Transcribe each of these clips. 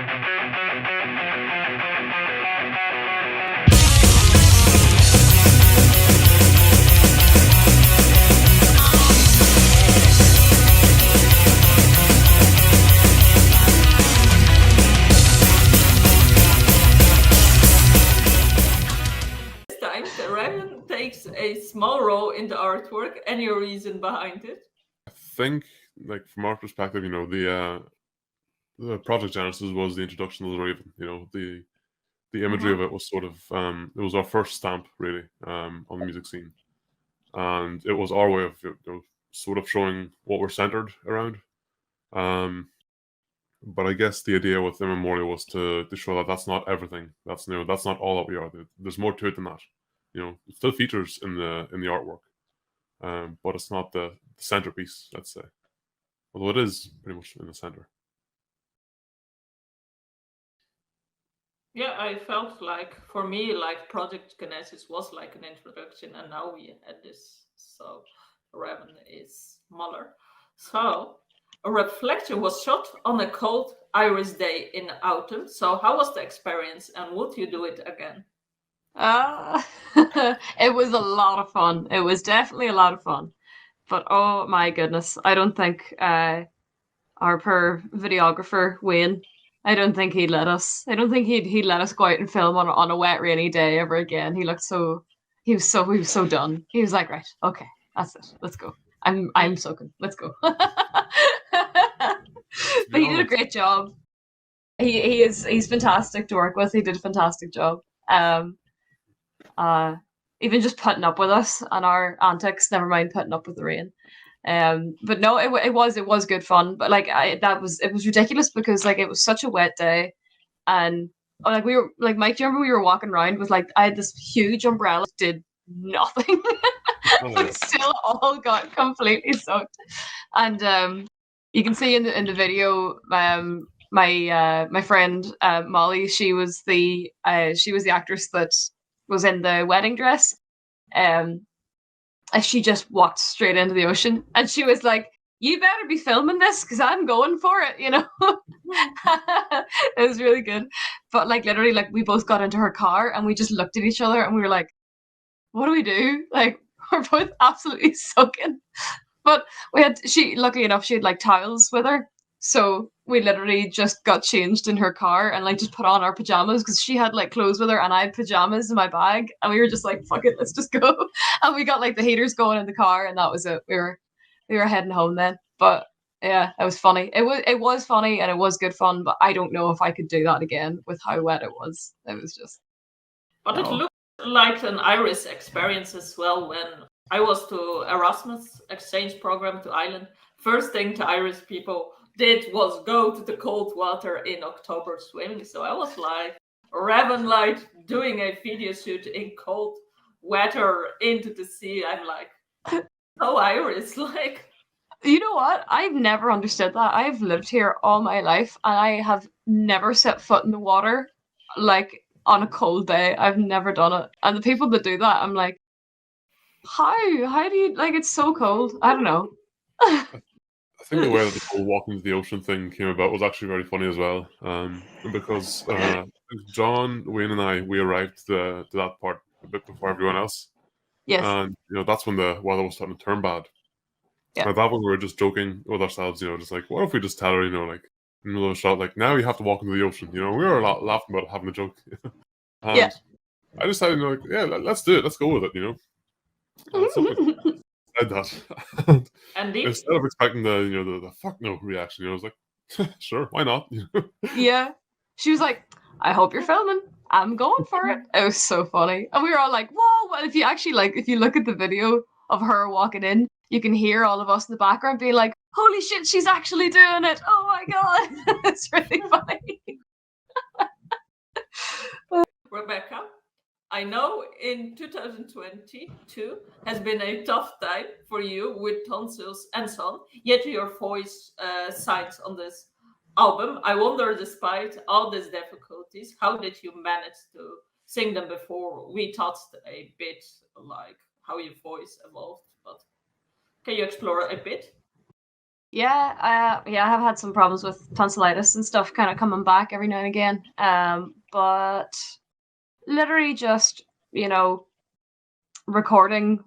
This time, the Raven takes a small role in the artwork. Any reason behind it? I think, like from our perspective, the Project Genesis was the introduction of the Raven. The imagery of it was sort of it was our first stamp really on the music scene, and it was our way of sort of showing what we're centered around. But I guess the idea with Immemorial was to show that that's not everything. That's that's not all that we are. There's more to it than that. It still features in the artwork, but it's not the centerpiece. Let's say, although it is pretty much in the center. Yeah, I felt like for me, like Project Genesis was like an introduction, and now we had this. So Raven is smaller. So a reflection was shot on a cold Irish day in autumn. So how was the experience, and would you do it again? It was a lot of fun. It was definitely a lot of fun. But oh my goodness, I don't think our poor videographer Wayne, I don't think he'd let us. I don't think he'd let us go out and film on a wet rainy day ever again. He looked so he was so done. He was like, right, okay, that's it. Let's go. I'm soaking. Let's go. But he did a great job. He's fantastic to work with. He did a fantastic job. Even just putting up with us and our antics, never mind putting up with the rain. But no, it was good fun. But like it was ridiculous because like it was such a wet day, and like we were like Mike, do you remember we were walking around with like I had this huge umbrella, did nothing. We still all got completely soaked. And you can see in the video, my friend Molly, she was the actress that was in the wedding dress. And she just walked straight into the ocean, and she was like, "You better be filming this because I'm going for it," It was really good. But like literally, like we both got into her car and we just looked at each other and we were like, "What do we do?" Like we're both absolutely soaking. But luckily enough, she had like towels with her. So we literally just got changed in her car and like just put on our pajamas because she had like clothes with her and I had pajamas in my bag. And we were just like, fuck it, let's just go. And we got like the heaters going in the car and that was it. We were heading home then. But yeah, it was funny. It was funny and it was good fun, but I don't know if I could do that again with how wet it was. It was just. But it looked like an Irish experience as well when I was to Erasmus exchange program to Ireland. First thing the Irish people did was go to the cold water in October swimming. So I was like Ravenlight doing a video shoot in cold weather into the sea. I'm like, so Irish, like. You know what? I've never understood that. I've lived here all my life and I have never set foot in the water like on a cold day. I've never done it. And the people that do that, I'm like, how do you, like, it's so cold. I don't know. I think the way that the whole walking to the ocean thing came about was actually very funny as well. Because John, Wayne, and we arrived to that part a bit before everyone else. Yes. And that's when the weather was starting to turn bad. Yeah. At that point, we were just joking with ourselves, just like, what if we just tell her, like, in the middle of a shot, like, now you have to walk into the ocean. We were laughing about it, having a joke. And yeah. I decided, like, yeah, let's do it. Let's go with it, Said that. And instead of expecting the fuck no reaction, I was like, sure, why not? Yeah. She was like, I hope you're filming. I'm going for it. It was so funny. And we were all like, whoa. Well, if you look at the video of her walking in, you can hear all of us in the background being like, holy shit, she's actually doing it. Oh my God. It's really funny. Rebecca, I know in 2022 has been a tough time for you with tonsils and so on, yet your voice shines on this album. I wonder, despite all these difficulties, how did you manage to sing them before? We touched a bit like how your voice evolved, but can you explore a bit? Yeah, I have had some problems with tonsillitis and stuff kind of coming back every now and again. But literally just, recording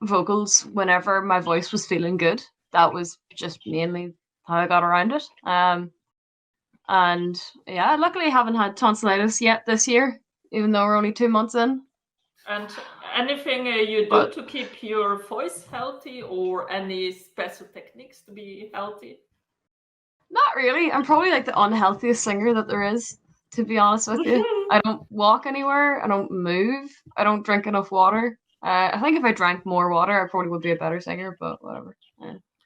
vocals whenever my voice was feeling good. That was just mainly how I got around it. And yeah, luckily I haven't had tonsillitis yet this year, even though we're only 2 months in. And anything you do to keep your voice healthy, or any special techniques to be healthy? Not really. I'm probably like the unhealthiest singer that there is, to be honest with you. I don't walk anywhere. I don't move. I don't drink enough water. I think if I drank more water, I probably would be a better singer, but whatever.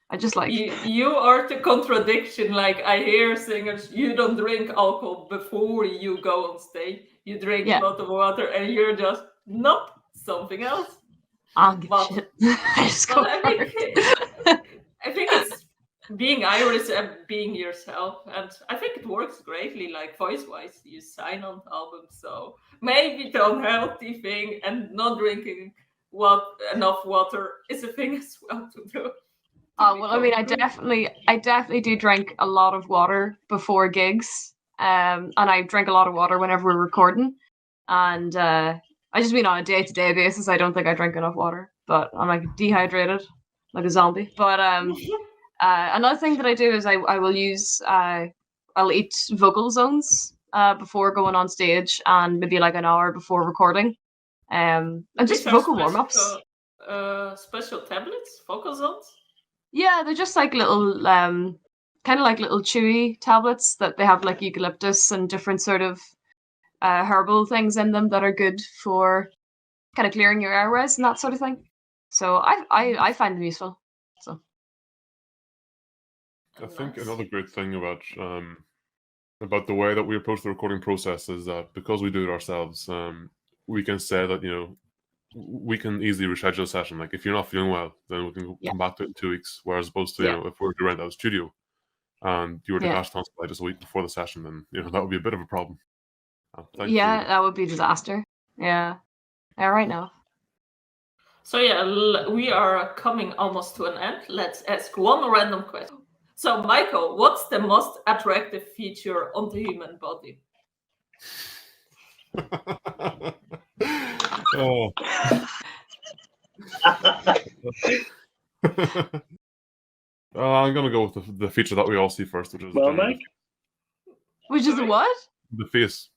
I just like... You are the contradiction. Like, I hear singers, you don't drink alcohol before you go on stage. You drink a lot of water, and you're just, nope, something else. I don't give a shit. I just go I think it's being Irish and being yourself, and I think it works greatly, like voice-wise. You sign on albums, so maybe the unhealthy thing and not drinking enough water is a thing as well to do. Well, I mean, I definitely do drink a lot of water before gigs, and I drink a lot of water whenever we're recording, and I just mean on a day-to-day basis. I don't think I drink enough water, but I'm like dehydrated, like a zombie. But another thing that I do is I will use I'll eat vocal zones before going on stage, and maybe like an hour before recording, and just vocal warm-ups. Special tablets, vocal zones. Yeah, they're just like little, kind of like little chewy tablets that they have like eucalyptus and different sort of herbal things in them that are good for kind of clearing your airways and that sort of thing. So I find them useful. So I think another great thing about the way that we approach the recording process is that because we do it ourselves, we can say that we can easily reschedule a session. Like, if you're not feeling well, then we can come back to it in 2 weeks. Whereas opposed to if we were to rent out a studio and you were to catch tonsillitis a week before the session, then that would be a bit of a problem. That would be a disaster. Yeah, right now. So we are coming almost to an end. Let's ask one random question. So, Michael, what's the most attractive feature on the human body? Oh. I'm gonna go with the feature that we all see first, which is Mike? Which is the what? The face.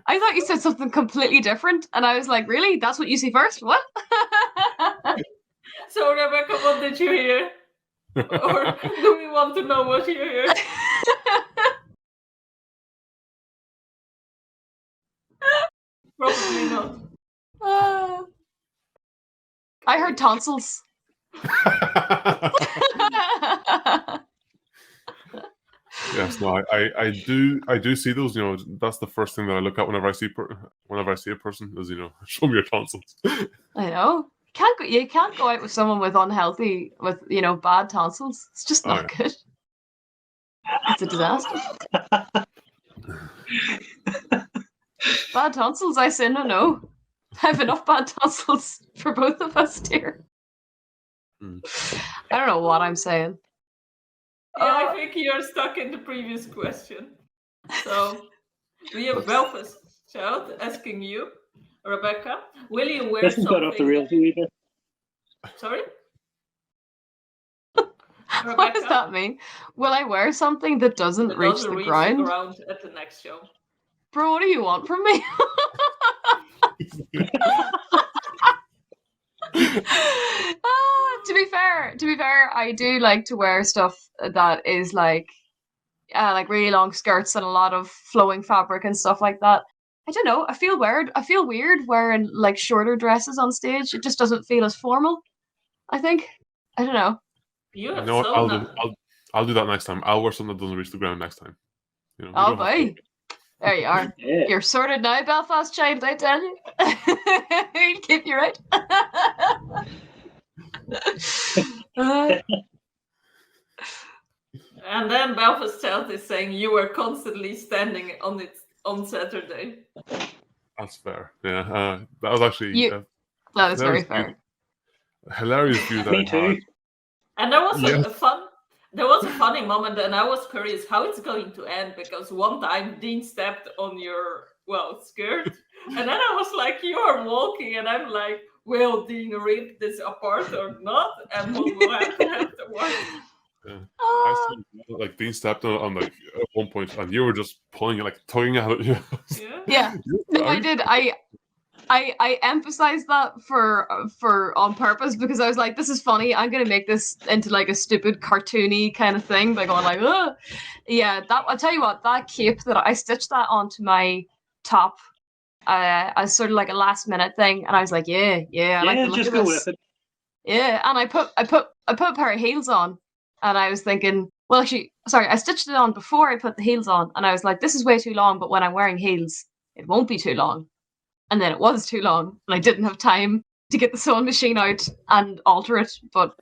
I thought you said something completely different, and I was like, really? That's what you see first? What? So, Rebecca, what did you hear? Or do we want to know what you hear? Probably not. I heard tonsils. Yes, no, I do see those. That's the first thing that I look at whenever I see a person is show me your tonsils. I know. You can't go out with someone with bad tonsils. It's just not good. It's a disaster. Bad tonsils, I say no. I have enough bad tonsils for both of us here. I don't know what I'm saying. Yeah, I think you're stuck in the previous question. So we have Belfast child asking you, Rebecca, will you wear something? Got off the rails either. Sorry? What does that mean? Will I wear something that doesn't reach the ground? At the next show? Bro, what do you want from me? To be fair, I do like to wear stuff that is like really long skirts and a lot of flowing fabric and stuff like that. I don't know. I feel weird wearing like shorter dresses on stage. It just doesn't feel as formal. I think. I don't know. I'll do that next time. I'll wear something that doesn't reach the ground next time. Oh boy. There you are. Yeah. You're sorted now, Belfast child, I tell you. He'll keep you right. And then Belfast child is saying you were constantly standing on it on Saturday. That's fair. Yeah, that was actually... that was very fair. hilarious view that Me I too. had. And there was Yes. there was a funny moment, and I was curious how it's going to end, because one time Dean stepped on your skirt, and then I was like, you are walking, and I'm like, will Dean rip this apart or not, and what will happen afterwards? Yeah. I Oh, saw like Dean stepped on like at one point, and you were just pulling it, like tugging at it. Yeah. yeah. No, I did. I emphasized that for on purpose, because I was like, this is funny. I'm gonna make this into like a stupid cartoony kind of thing by going like, ugh. Yeah, that I'll tell you what, that cape that I stitched that onto my top as sort of like a last minute thing, and I was like, yeah, I like the look just of go this. with it. Yeah, and I put a pair of heels on, and I was thinking, well, actually, sorry, I stitched it on before I put the heels on, and I was like, this is way too long, but when I'm wearing heels, it won't be too long. And then it was too long, and I didn't have time to get the sewing machine out and alter it. But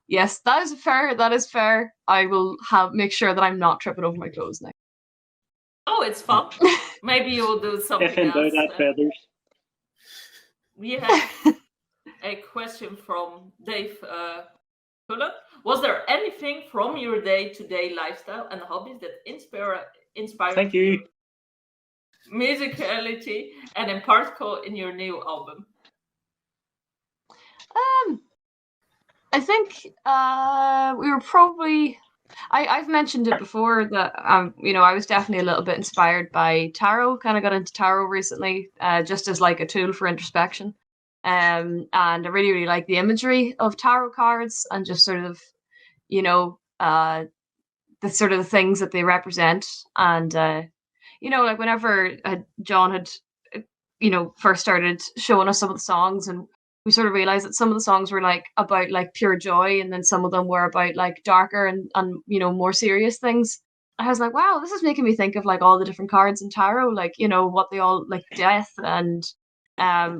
yes, that is fair. That is fair. I will make sure that I'm not tripping over my clothes now. Oh, it's fun. Maybe you will do something If in doubt, else. add feathers. We have a question from Dave Cullen. Was there anything from your day-to-day lifestyle and hobbies that inspired Thank you. your musicality, and in particular in your new album? I think we were probably. I've mentioned it before that I was definitely a little bit inspired by tarot. Kind of got into tarot recently, just as like a tool for introspection. And I really, really like the imagery of tarot cards, and just sort of, the sort of the things that they represent. And like whenever John had, first started showing us some of the songs, and we sort of realized that some of the songs were like about like pure joy, and then some of them were about like darker and more serious things. I was like, wow, this is making me think of like all the different cards in tarot, like what they all like, death and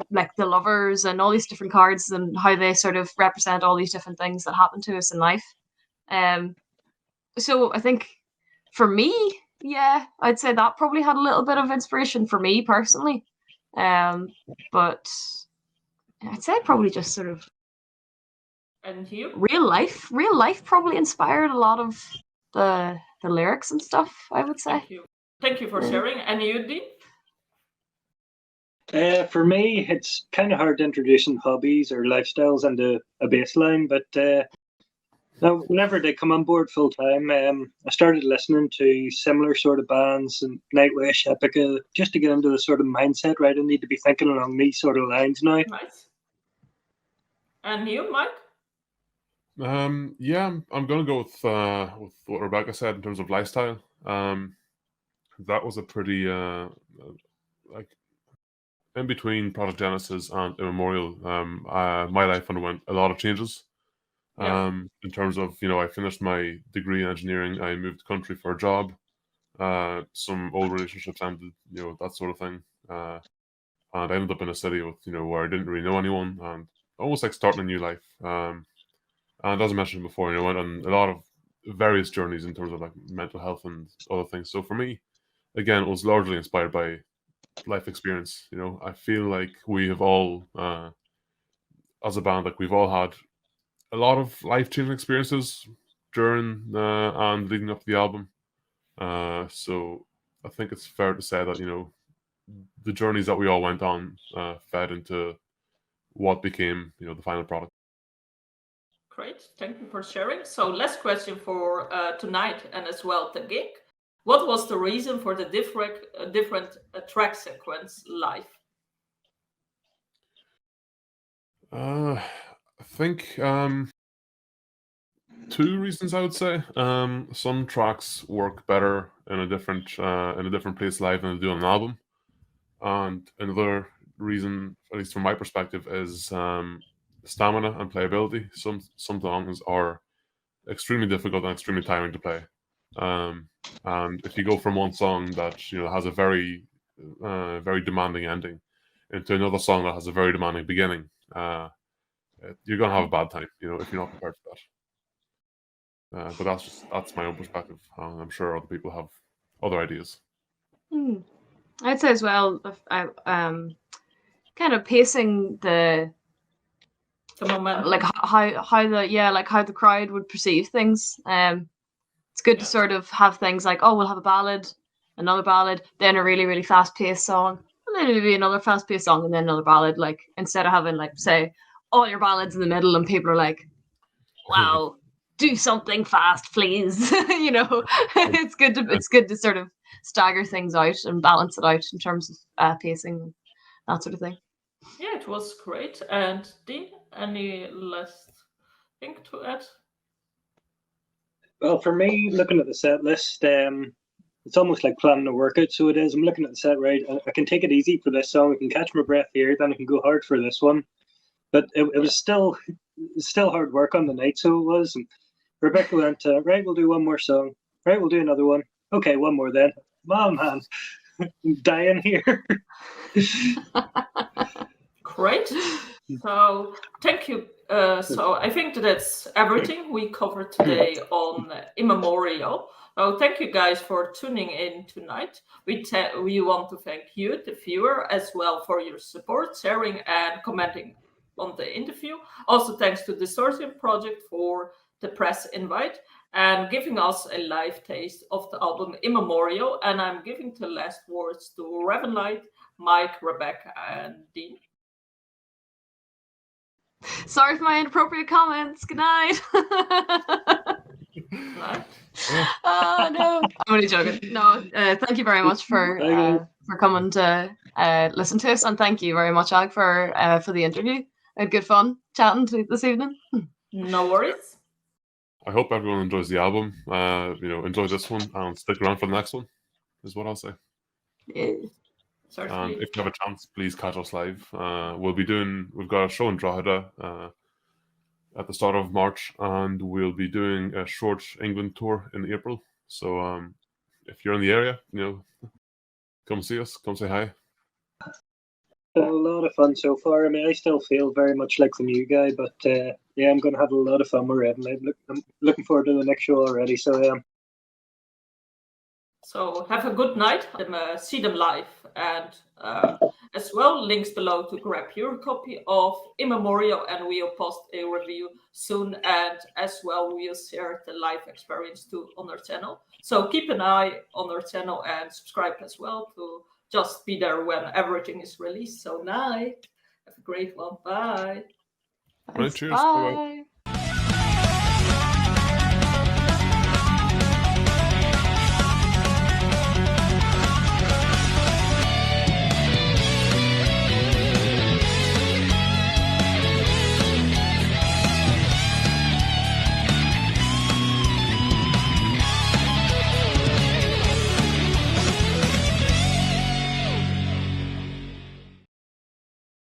like the lovers and all these different cards, and how they sort of represent all these different things that happen to us in life. So I think for me, yeah, I'd say that probably had a little bit of inspiration for me personally. But I'd say probably just sort of And you? real life probably inspired a lot of the lyrics and stuff, I would say. Thank you for sharing. And you, Dean? For me, it's kind of hard introducing hobbies or lifestyles into a baseline, but now, whenever they come on board full time, I started listening to similar sort of bands and Nightwish, Epica, just to get into the sort of mindset, right? I need to be thinking along these sort of lines now. Nice. And you, Mike? Yeah, I'm gonna go with what Rebecca said in terms of lifestyle. That was a pretty like in between Project Genesis and Immemorial. My life underwent a lot of changes. In terms of I finished my degree in engineering. I moved the country for a job. Some old relationships ended, that sort of thing. And I ended up in a city with where I didn't really know anyone, and almost like starting a new life. And as I mentioned before, I went on a lot of various journeys in terms of like mental health and other things. So for me, again, it was largely inspired by life experience. I feel like we have all, as a band, like we've all had a lot of life-changing experiences during and leading up to the album. So I think it's fair to say that the journeys that we all went on fed into what became the final product. Great, thank you for sharing. So last question for tonight, and as well the gig. What was the reason for the different track sequence live? I think two reasons, I would say. Some tracks work better in a different place live than they do on an album, and another reason, at least from my perspective, is stamina and playability. Some songs are extremely difficult and extremely tiring to play, and if you go from one song that has a very very demanding ending into another song that has a very demanding beginning, you're gonna have a bad time, if you're not prepared for that. But that's my own perspective. I'm sure other people have other ideas. I'd say as well, kind of pacing the The momentum. like how the crowd would perceive things. It's good to sort of have things like, oh, we'll have a ballad, another ballad, then a really, really fast-paced song, and then maybe another fast-paced song, and then another ballad. Like, instead of having, like, say, all your ballads in the middle, and people are like, wow, do something fast, please. You know, it's good to sort of stagger things out and balance it out in terms of pacing and that sort of thing. Yeah, it was great. And Dean, any last thing to add? Well, for me, looking at the set list, it's almost like planning a workout. So it is. I'm looking at the set right. I can take it easy for this song. I can catch my breath here. Then I can go hard for this one. But it was still hard work on the night. So it was. And Rebecca went, right, we'll do one more song. Right, we'll do another one. Okay, one more then. Oh, man. I'm dying here. Great. So thank you. So I think that's everything we covered today on Immemorial. So thank you guys for tuning in tonight. We want to thank you, the viewer, as well for your support, sharing and commenting on the interview. Also thanks to the Sourcing Project for the press invite and giving us a live taste of the album Immemorial. And I'm giving the last words to Ravenlight, Mike, Rebecca, and Dean. Sorry for my inappropriate comments. Good night. Oh no, I'm only joking. No, thank you very much for coming to listen to us, and thank you very much, Ag, for the interview. I had good fun chatting this evening. No worries. I hope everyone enjoys the album. Enjoy this one and stick around for the next one. Is what I'll say. Yeah. And if you have a chance, please catch us live. We've got a show in Drogheda at the start of March, and we'll be doing a short England tour in April. So if you're in the area, come see us, come say hi. A lot of fun so far. I mean, I still feel very much like the new guy, but yeah, I'm going to have a lot of fun with Ravenlight. I'm looking forward to the next show already. So yeah. So have a good night. See them live, and as well, links below to grab your copy of Immemorial, and we'll post a review soon. And as well, we'll share the live experience too on our channel. So keep an eye on our channel and subscribe as well to just be there when everything is released. So night. Have a great one. Bye. Right, cheers. Bye. Bye-bye.